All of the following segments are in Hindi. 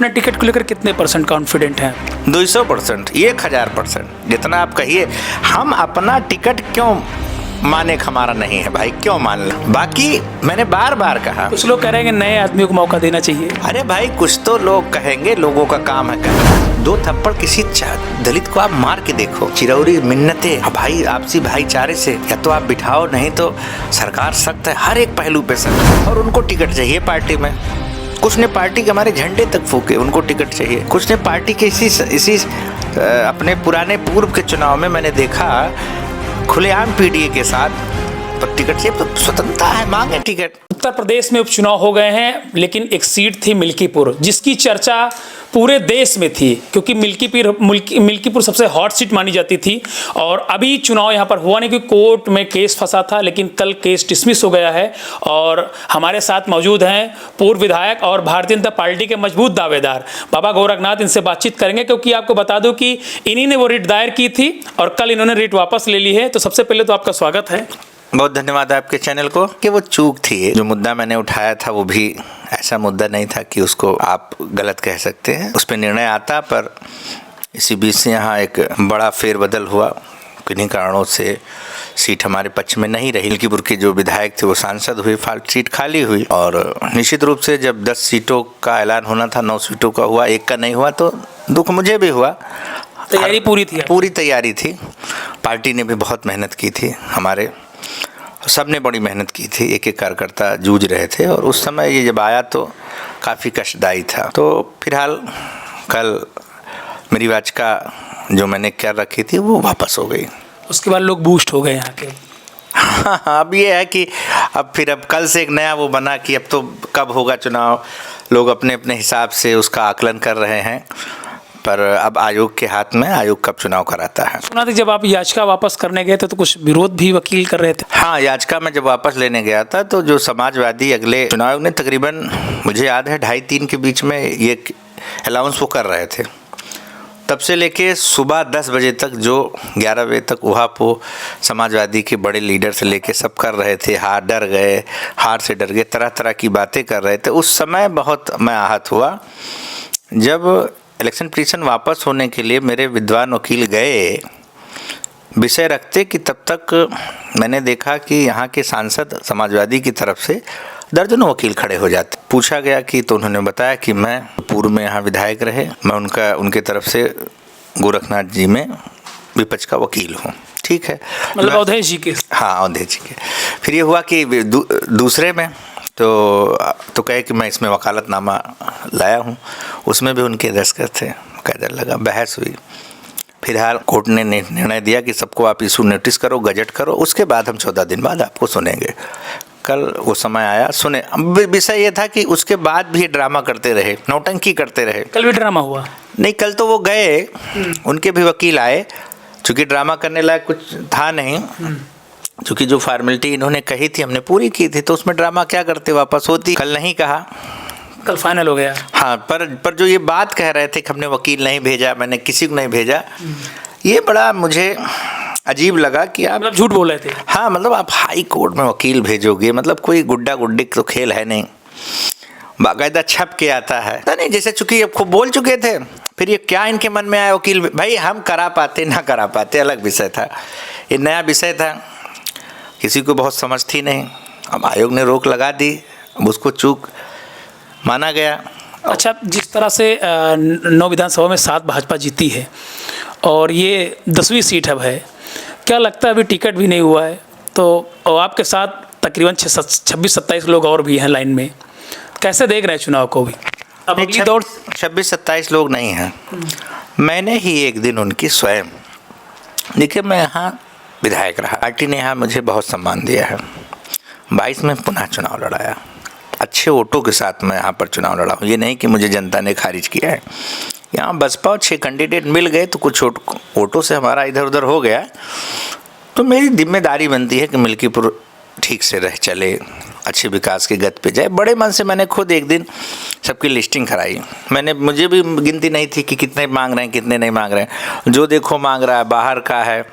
अपने टिकट को लेकर कितने % कॉन्फिडेंट हैं? 200%, 1000%, जितना आप कहिए। हम अपना टिकट क्यों माने, हमारा नहीं है भाई, क्यों मान लो? बाकी मैंने बार बार कहा, कुछ लोग कह रहे हैं कि नए आदमियों को मौका देना चाहिए। अरे भाई कुछ तो लोग कहेंगे, लोगों का काम है कहना। 2 थप्पड़ किसी दलित को आप मार के देखो, चिरौरी मिन्नतें भाई, आपसी भाईचारे से या तो आप बिठाओ, नहीं तो सरकार सख्त है हर एक पहलू पे सख्त। और उनको टिकट चाहिए पार्टी में। कुछ ने पार्टी के हमारे झंडे तक फूके, उनको टिकट चाहिए। कुछ ने पार्टी के इसी अपने पुराने पूर्व के चुनाव में मैंने देखा खुलेआम पीडीए के साथ टिकट चाहिए। तो स्वतंत्रता है, मांगे टिकट। उत्तर प्रदेश में उपचुनाव हो गए हैं, लेकिन एक सीट थी मिल्कीपुर, जिसकी चर्चा पूरे देश में थी, क्योंकि मिल्कीपुर सबसे हॉट सीट मानी जाती थी। और अभी चुनाव यहाँ पर हुआ नहीं, क्योंकि कोर्ट में केस फंसा था, लेकिन कल केस डिसमिस हो गया है। और हमारे साथ मौजूद हैं पूर्व विधायक और भारतीय जनता पार्टी के मजबूत दावेदार बाबा गोरखनाथ। इनसे बातचीत करेंगे, क्योंकि आपको बता दूं कि इन्हीं ने वो रिट दायर की थी और कल इन्होंने रिट वापस ले ली है। तो सबसे पहले तो आपका स्वागत है। बहुत धन्यवाद आपके चैनल को कि वो चूक थी। जो मुद्दा मैंने उठाया था वो भी ऐसा मुद्दा नहीं था कि उसको आप गलत कह सकते हैं, उस पर निर्णय आता। पर इसी बीच से यहाँ एक बड़ा फेरबदल हुआ, किन्हीं कारणों से सीट हमारे पक्ष में नहीं रही। मिल्कीपुर के जो विधायक थे वो सांसद हुए, सीट खाली हुई। और निश्चित रूप से जब 10 सीटों का ऐलान होना था, 9 सीटों का हुआ, 1 का नहीं हुआ, तो दुख मुझे भी हुआ। तैयारी पूरी थी? पूरी तैयारी थी। पार्टी ने भी बहुत मेहनत की थी, हमारे सब ने बड़ी मेहनत की थी, एक एक कार्यकर्ता जूझ रहे थे। और उस समय ये जब आया तो काफ़ी कष्टदायी था। तो फिलहाल कल मेरी वाचिका जो मैंने कर रखी थी वो वापस हो गई। उसके बाद लोग बूस्ट हो गए यहाँ के। हाँ, अब ये है कि अब कल से एक नया वो बना कि अब तो कब होगा चुनाव, लोग अपने अपने हिसाब से उसका आकलन कर रहे हैं। पर अब आयोग के हाथ में, आयोग कब चुनाव कराता है। सुना था जब आप याचिका वापस करने गए थे तो कुछ विरोध भी वकील कर रहे थे? हाँ, याचिका में जब वापस लेने गया था तो जो समाजवादी अगले चुनाव ने तकरीबन मुझे याद है 2:30-3 के बीच में ये अलाउंस वो कर रहे थे। तब से लेके सुबह 10 बजे तक, जो 11 बजे तक वहाँ समाजवादी के बड़े लीडर से लेके सब कर रहे थे। हार से डर गए, तरह तरह की बातें कर रहे थे। उस समय बहुत मैं आहत हुआ जब इलेक्शन पिटीशन वापस होने के लिए मेरे विद्वान वकील गए विषय रखते कि तब तक मैंने देखा कि यहाँ के सांसद समाजवादी की तरफ से दर्जनों वकील खड़े हो जाते। पूछा गया कि तो उन्होंने बताया कि मैं पूर्व में यहाँ विधायक रहे, मैं उनके तरफ से गोरखनाथ जी में विपक्ष का वकील हूँ। ठीक है, मतलब अवधेश जी के? हाँ, अवधेश जी के। फिर ये हुआ कि दूसरे में तो कहे कि मैं इसमें वकालतनामा लाया हूँ, उसमें भी उनके दस्तखत थे। कायदा लगा, बहस हुई। फिलहाल कोर्ट ने निर्णय दिया कि सबको आप इशू नोटिस करो, गजट करो, उसके बाद हम 14 दिन बाद आपको सुनेंगे। कल वो समय आया, सुने। विषय ये था कि उसके बाद भी ड्रामा करते रहे, नौटंकी करते रहे। कल भी ड्रामा हुआ? नहीं, कल तो वो गए, उनके भी वकील आए, चूँकि ड्रामा करने लायक कुछ था नहीं। चूँकि जो फॉर्मेलिटी इन्होंने कही थी हमने पूरी की थी, तो उसमें ड्रामा क्या करते, वापस होती। कल नहीं कहा, कल फाइनल हो गया। हाँ, पर जो ये बात कह रहे थे कि हमने वकील नहीं भेजा, मैंने किसी को नहीं भेजा, ये बड़ा मुझे अजीब लगा कि आप मतलब झूठ बोल रहे थे। हाँ, मतलब आप हाई कोर्ट में वकील भेजोगे, मतलब कोई गुड्डा गुड्डी तो खेल है नहीं, बाकायदा छप के आता है नहीं, जैसे चूँकि अब खूब बोल चुके थे। फिर ये क्या इनके मन में आया वकील, भाई हम करा पाते ना करा पाते अलग विषय था, ये नया विषय था, किसी को बहुत समझ थी नहीं। अब आयोग ने रोक लगा दी, अब उसको चूक माना गया। अच्छा, जिस तरह से 9 विधानसभा में 7 भाजपा जीती है और ये 10वीं सीट अब है, क्या लगता है अभी टिकट भी नहीं हुआ है, तो और आपके साथ तकरीबन 26-27 लोग और भी हैं लाइन में, कैसे देख रहे हैं चुनाव को भी? अब अगली दौड़ 26-27 लोग नहीं हैं। मैंने ही एक दिन उनकी स्वयं, देखिए मैं यहाँ विधायक रहा, पार्टी ने यहाँ मुझे बहुत सम्मान दिया है। 22 में पुनः चुनाव लड़ाया, अच्छे वोटों के साथ मैं यहाँ पर चुनाव लड़ा हूँ। ये नहीं कि मुझे जनता ने खारिज किया है। यहाँ बसपा और 6 कैंडिडेट मिल गए तो कुछ वोटों से हमारा इधर उधर हो गया। तो मेरी जिम्मेदारी बनती है कि मिल्कीपुर ठीक से रह चले, अच्छे विकास की गति पे जाए। बड़े मन से मैंने खुद एक दिन सबकी लिस्टिंग कराई। मुझे भी गिनती नहीं थी कि कितने मांग रहे हैं कितने नहीं मांग रहे हैं। जो देखो मांग रहा है, बाहर का है,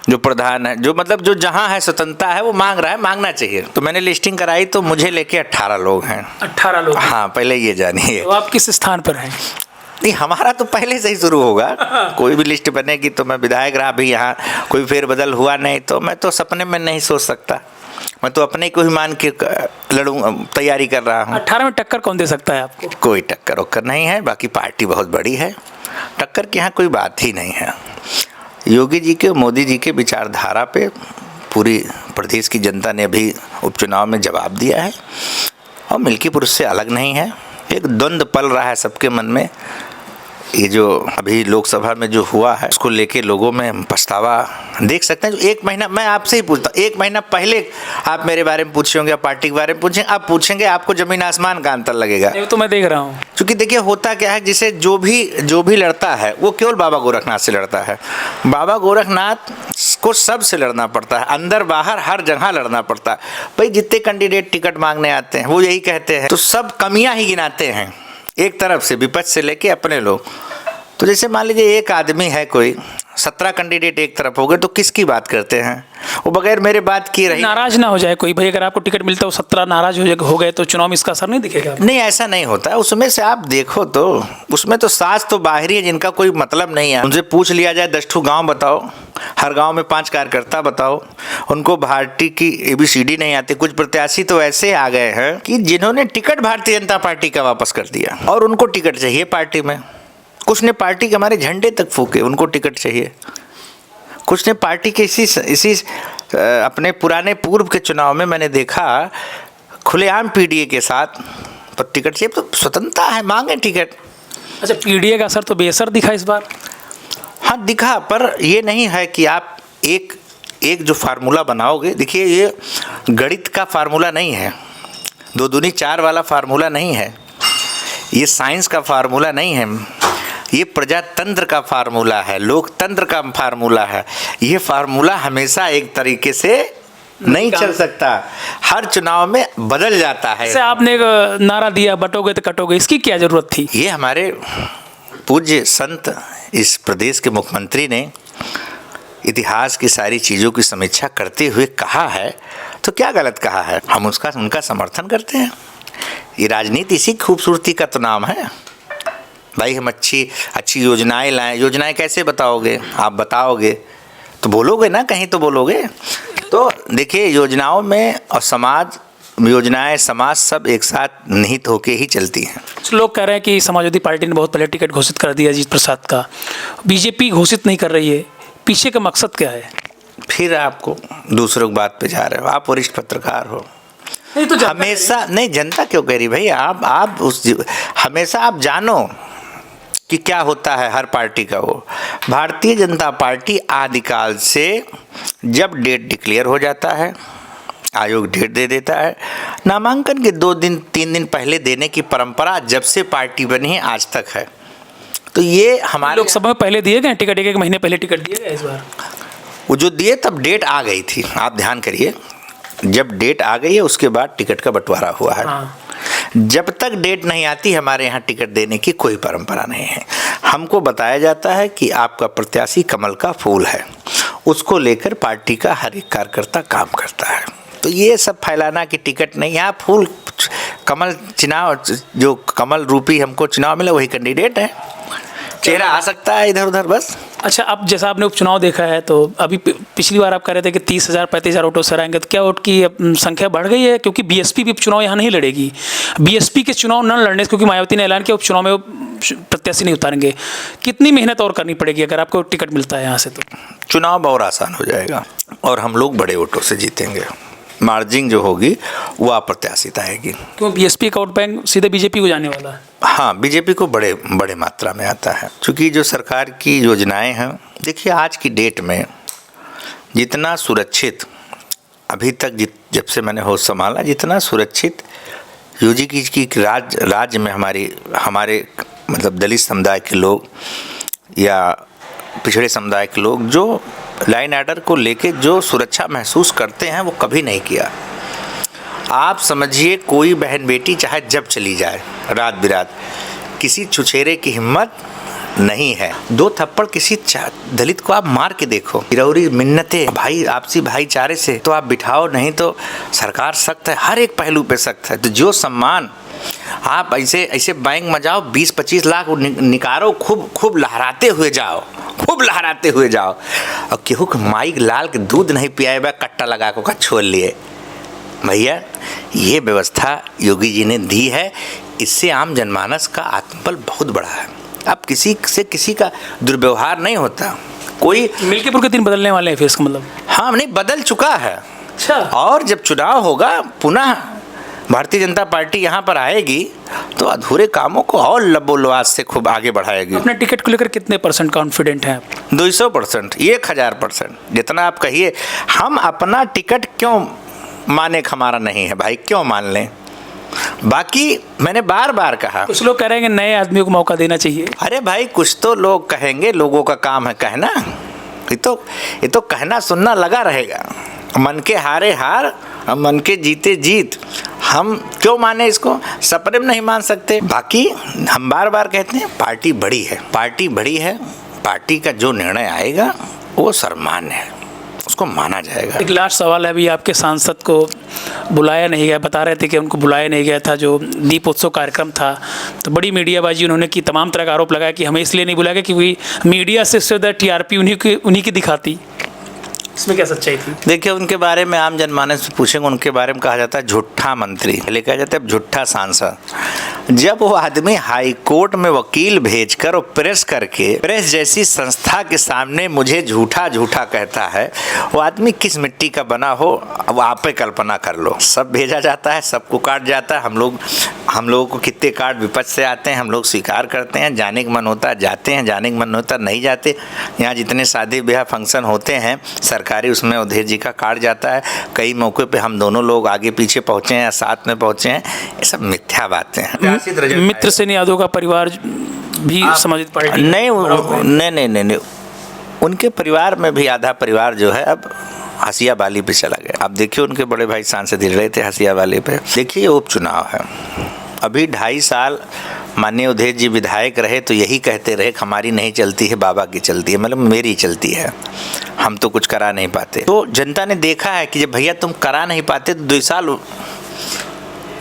जो प्रधान है, जो मतलब जो जहाँ है स्वतंत्रता है वो मांग रहा है, मांगना चाहिए। तो मैंने लिस्टिंग कराई तो मुझे लेके 18 लोग हैं। 18 लोग? हाँ, पहले ये जानिए। तो आप किस स्थान पर हैं? नहीं, हमारा तो पहले से ही शुरू होगा। कोई भी लिस्ट बनेगी तो मैं विधायक रहा, अभी यहाँ कोई फेरबदल हुआ नहीं तो मैं तो सपने में नहीं सोच सकता। मैं तो अपने को ही मान के लड़ूंगा, तैयारी कर रहा हूँ। 18 में टक्कर कौन दे सकता है आपको? कोई टक्कर वक्कर नहीं है, बाकी पार्टी बहुत बड़ी है, टक्कर की यहाँ कोई बात ही नहीं है। योगी जी के, मोदी जी के विचारधारा पे पूरी प्रदेश की जनता ने अभी उपचुनाव में जवाब दिया है और मिल्कीपुर से अलग नहीं है। एक द्वंद्व पल रहा है सबके मन में। ये जो अभी लोकसभा में जो हुआ है उसको लेके लोगों में पछतावा देख सकते हैं। जो 1 महीना, मैं आपसे ही पूछता हूँ, 1 महीना पहले आप मेरे बारे में पूछे होंगे, पार्टी के बारे में पूछेंगे, आप पूछेंगे, आपको जमीन आसमान का अंतर लगेगा। ये तो मैं देख रहा हूँ। क्योंकि देखिए होता क्या है, जिसे जो भी लड़ता है वो केवल बाबा गोरखनाथ से लड़ता है। बाबा गोरखनाथ को सब से लड़ना पड़ता है, अंदर बाहर हर जगह लड़ना पड़ता है। भाई जितने कैंडिडेट टिकट मांगने आते हैं वो यही कहते हैं, तो सब कमियां ही गिनाते हैं एक तरफ से, विपक्ष से लेके अपने लोग। तो जैसे मान लीजिए एक आदमी है, कोई 17 कैंडिडेट एक तरफ हो गए तो किसकी बात करते हैं? वो बगैर मेरे बात किए रही। नाराज ना हो जाए कोई, भाई अगर आपको टिकट मिलता है वो 17 नाराज हो गए तो चुनाव में इसका असर नहीं दिखेगा? नहीं, ऐसा नहीं होता। उसमें से आप देखो तो उसमें तो सास तो बाहरी है जिनका कोई मतलब नहीं है। उनसे पूछ लिया जाए 10 गाँव बताओ, हर गांव में 5 कार्यकर्ता बताओ, उनको भारतीय की ABCD नहीं आती। कुछ प्रत्याशी तो ऐसे आ गए हैं कि जिन्होंने टिकट भारतीय जनता पार्टी का वापस कर दिया और उनको टिकट चाहिए पार्टी में। कुछ ने पार्टी के हमारे झंडे तक फूके, उनको टिकट चाहिए। कुछ ने पार्टी के इसी अपने पुराने पूर्व के चुनाव में मैंने देखा खुलेआम PDA के साथ पर टिकट चाहिए। तो स्वतंत्रता है, मांगे टिकट। अच्छा, PDA का असर तो बेअसर दिखा इस बार? हाँ दिखा, पर ये नहीं है कि आप एक जो फार्मूला बनाओगे। देखिए ये गणित का फार्मूला नहीं है, 2 दूनी 4 वाला फार्मूला नहीं है, ये साइंस का फार्मूला नहीं है, ये प्रजातंत्र का फार्मूला है, लोकतंत्र का फार्मूला है। ये फार्मूला हमेशा एक तरीके से नहीं चल सकता, हर चुनाव में बदल जाता है। जैसे आपने एक नारा दिया बटोगे तो कटोगे, इसकी क्या जरूरत थी? ये हमारे पूज्य संत इस प्रदेश के मुख्यमंत्री ने इतिहास की सारी चीज़ों की समीक्षा करते हुए कहा है, तो क्या गलत कहा है? हम उनका समर्थन करते हैं। ये राजनीति इसी खूबसूरती का तो नाम है। भाई हम अच्छी योजनाएं लाएं। योजनाएं कैसे बताओगे? आप बताओगे तो बोलोगे ना, कहीं तो बोलोगे। तो देखिए योजनाओं में और समाज सब एक साथ निहित होके ही चलती हैं। कुछ लोग कह रहे हैं कि समाजवादी पार्टी ने बहुत पहले टिकट घोषित कर दिया अजीत प्रसाद का, बीजेपी घोषित नहीं कर रही है, पीछे का मकसद क्या है? फिर आपको दूसरों की बात पे जा रहे हो, आप वरिष्ठ पत्रकार हो। नहीं तो हमेशा नहीं, जनता क्यों कह रही भाई? आप हमेशा आप जानो कि क्या होता है हर पार्टी का। वो भारतीय जनता पार्टी आदिकाल से जब डेट डिक्लेयर हो जाता है, आयोग डेट दे देता है, नामांकन के 2 दिन 3 दिन पहले देने की परंपरा जब से पार्टी बनी है आज तक है। तो ये हमारे लोकसभा में पहले दिए गए टिकट, 1 महीने पहले टिकट दिए गए। इस बार वो जो दिए तब डेट आ गई थी, आप ध्यान करिए, जब डेट आ गई है उसके बाद टिकट का बंटवारा हुआ है। हाँ। जब तक डेट नहीं आती हमारे यहाँ टिकट देने की कोई परंपरा नहीं है। हमको बताया जाता है कि आपका प्रत्याशी कमल का फूल है, उसको लेकर पार्टी का हर एक कार्यकर्ता काम करता है। तो ये सब फैलाना कि टिकट नहीं, यहाँ फूल कमल चुनाव, जो कमल रूपी हमको चुनाव मिला वही कैंडिडेट है, चेहरा आ सकता है इधर उधर बस। अच्छा, अब जैसा आपने उपचुनाव देखा है तो अभी पिछली बार आप कह रहे थे कि 30,000 35,000 वोटों से आएंगे, तो क्या वोट की संख्या बढ़ गई है? क्योंकि BSP भी उपचुनाव यहाँ नहीं लड़ेगी। BSP के चुनाव न लड़ने से, क्योंकि मायावती ने ऐलान किया उपचुनाव में वो प्रत्याशी नहीं उतारेंगे, कितनी मेहनत और करनी पड़ेगी अगर आपको टिकट मिलता है यहाँ से? तो चुनाव और आसान हो जाएगा और हम लोग बड़े वोटों से जीतेंगे। मार्जिन जो होगी वो अप्रत्याशित आएगी। क्यों? BSP का वोट बैंक सीधे BJP को जाने वाला है। हाँ, बीजेपी को बड़े मात्रा में आता है, क्योंकि जो सरकार की योजनाएं हैं, देखिए आज की डेट में जितना सुरक्षित अभी तक जब से मैंने होश संभाला, जितना सुरक्षित योगी की राज्य में हमारे मतलब दलित समुदाय के लोग या पिछड़े समुदाय के लोग जो लाइन आर्डर को लेके जो सुरक्षा महसूस करते हैं वो कभी नहीं किया। आप समझिए कोई बहन बेटी चाहे जब चली जाए रात बिरात, किसी छुछेरे की हिम्मत नहीं है। 2 थप्पड़ किसी दलित को आप मार के देखो, किरौरी मिन्नतें भाई आपसी भाईचारे से तो आप बिठाओ, नहीं तो सरकार सख्त है, हर एक पहलू पे सख्त है। तो जो सम्मान आप ऐसे ऐसे बैंक में जाओ, 20-25 लाख निकालो, खूब लहराते हुए जाओ, खूब लहराते हुए जाओ, और केहू के माई लाल के दूध नहीं पियाए बा, कट्टा लगा को छोड़ लिए। भैया ये व्यवस्था योगी जी ने दी है, इससे आम जनमानस का आत्मबल बहुत बड़ा है। अब किसी से किसी का दुर्व्यवहार नहीं होता। कोई मिल्कीपुर के 3 बदलने वाले हैं फिर इसका मतलब? हाँ, नहीं बदल चुका है। अच्छा। और जब चुनाव होगा पुनः भारतीय जनता पार्टी यहाँ पर आएगी तो अधूरे कामों को और लबोलवास से खूब आगे बढ़ाएगी। अपने टिकट को लेकर कितने % कॉन्फिडेंट हैं? 200%, 1000%, जितना आप कहिए। हम अपना टिकट क्यों माने, हमारा नहीं है भाई, क्यों मान लें? बाकी मैंने बार बार कहा, कुछ लोग कह रहे हैं कि नए आदमियों को मौका देना चाहिए। अरे भाई कुछ तो लोग कहेंगे, लोगों का काम है कहना। ये तो कहना सुनना लगा रहेगा। मन के हारे हार, मन के जीते जीत। हम क्यों माने इसको? सपने में नहीं मान सकते। बाकी हम बार बार कहते हैं पार्टी बड़ी है, पार्टी बड़ी है, पार्टी का जो निर्णय आएगा वो सर्वमान्य है, उसको माना जाएगा। एक लास्ट सवाल है, अभी आपके सांसद को बुलाया नहीं गया, बता रहे थे कि उनको बुलाया नहीं गया था, जो दीपोत्सव कार्यक्रम था, तो बड़ी मीडियाबाजी उन्होंने की, तमाम तरह का आरोप लगाया कि हमें इसलिए नहीं बुलाया गया क्योंकि मीडिया से ज़्यादा TRP उन्हीं की दिखाती। इसमें क्या सच्चाई थी? देखिए, उनके बारे में आम जनमानस से पूछेंगे, उनके बारे में कहा जाता है झूठा मंत्री, लेकिन कहा जाता है झूठा सांसद। जब वो आदमी हाई कोर्ट में वकील भेजकर और प्रेस करके, प्रेस जैसी संस्था के सामने मुझे झूठा झूठा कहता है, वो आदमी किस मिट्टी का बना हो अब आप ही कल्पना कर लो। सब भेजा जाता है, सबको काट जाता है। हम लोगों को कितने कार्ड विपक्ष से आते हैं, हम लोग स्वीकार करते हैं। जाने का मन होता है जाते हैं, जाने का मन होता नहीं जाते। यहाँ जितने शादी ब्याह फंक्शन होते हैं सरकारी, उसमें अवधेश जी का कार्ड जाता है। कई मौके पे हम दोनों लोग आगे पीछे पहुँचे हैं या साथ में पहुँचे हैं। ये सब मिथ्या बातें हैं। मित्र सेन यादव का परिवार भी समाजवादी पार्टी नहीं, उनके परिवार में भी आधा परिवार जो है अब हसिया बाली पे चला गया। अब देखिए, उनके बड़े भाई सांसद रहे थे हसिया बाली पे। देखिए, उपचुनाव है, अभी 2.5 साल माननीय अवधेश जी विधायक रहे तो यही कहते रहे हमारी नहीं चलती है, बाबा की चलती है, मतलब मेरी चलती है, हम तो कुछ करा नहीं पाते। तो जनता ने देखा है कि जब भैया तुम करा नहीं पाते तो 2 साल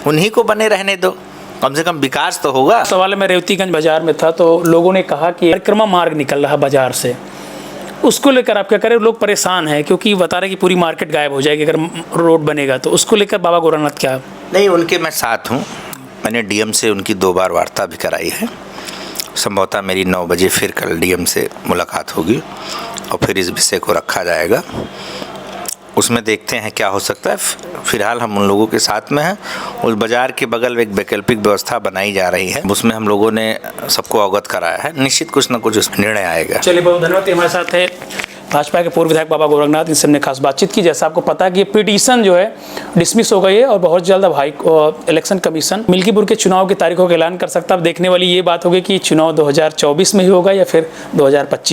उन्हीं को बने रहने दो, कम से कम विकास तो होगा। सवाल मैं रेवतीगंज बाजार में था तो लोगों ने कहा कि परिक्रमा मार्ग निकल रहा बाजार से, उसको लेकर आप क्या करें? लोग परेशान हैं क्योंकि बता रहे कि पूरी मार्केट गायब हो जाएगी अगर रोड बनेगा, तो उसको लेकर बाबा गोरखनाथ क्या? नहीं, उनके मैं साथ हूँ। मैंने DM से उनकी 2 बार वार्ता भी कराई है। संभवतः मेरी 9 बजे फिर कल DM से मुलाकात होगी और फिर इस विषय को रखा जाएगा, उसमें देखते हैं क्या हो सकता है। फिलहाल हम उन लोगों के साथ में हैं। उस बाज़ार के बगल में एक वैकल्पिक व्यवस्था बनाई जा रही है, उसमें हम लोगों ने सबको अवगत कराया है। निश्चित कुछ न कुछ उसमें निर्णय आएगा। चलिए, बहुत धन्यवाद। हमारे साथ है भाजपा के पूर्व विधायक बाबा गोरखनाथ, इनसे हमने खास बातचीत की। जैसा आपको पता है कि ये पिटीशन जो है डिसमिस हो गई है और बहुत जल्द अब इलेक्शन कमीशन मिल्कीपुर के चुनाव की तारीखों का ऐलान कर सकता है। अब देखने वाली ये बात होगी कि चुनाव 2024 में ही होगा या फिर 2025।